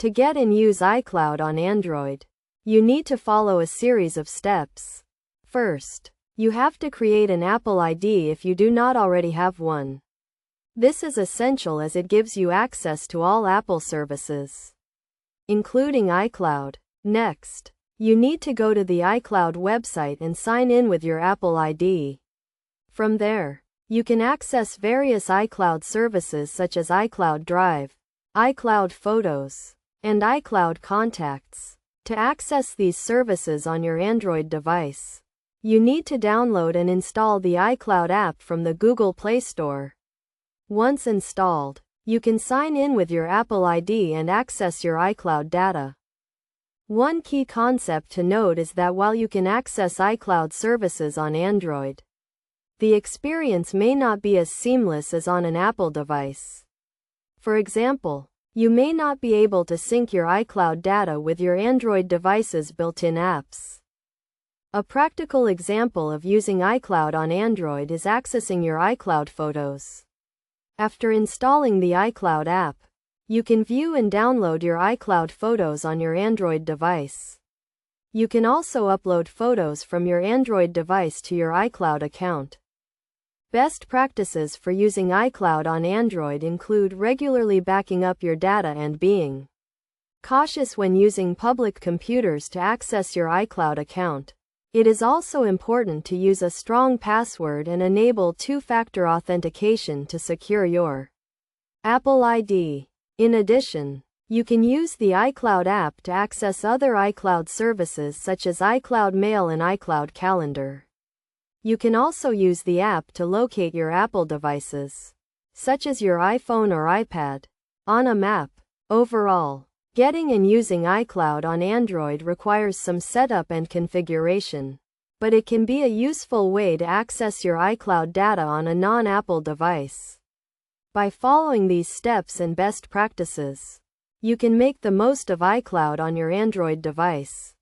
To get and use iCloud on Android, you need to follow a series of steps. First, you have to create an Apple ID if you do not already have one. This is essential as it gives you access to all Apple services, including iCloud. Next, you need to go to the iCloud website and sign in with your Apple ID. From there, you can access various iCloud services such as iCloud Drive, iCloud Photos, and iCloud Contacts. To access these services on your Android device, you need to download and install the iCloud app from the Google Play Store. Once installed, you can sign in with your Apple ID and access your iCloud data. One key concept to note is that while you can access iCloud services on Android, the experience may not be as seamless as on an Apple device. For example, you may not be able to sync your iCloud data with your Android device's built-in apps. A practical example of using iCloud on Android is accessing your iCloud Photos. After installing the iCloud app, you can view and download your iCloud Photos on your Android device. You can also upload photos from your Android device to your iCloud account. Best practices for using iCloud on Android include regularly backing up your data and being cautious when using public computers to access your iCloud account. It is also important to use a strong password and enable two-factor authentication to secure your Apple ID. In addition, you can use the iCloud app to access other iCloud services such as iCloud Mail and iCloud Calendar. You can also use the app to locate your Apple devices, such as your iPhone or iPad, on a map. Overall, getting and using iCloud on Android requires some setup and configuration, but it can be a useful way to access your iCloud data on a non-Apple device. By following these steps and best practices, you can make the most of iCloud on your Android device.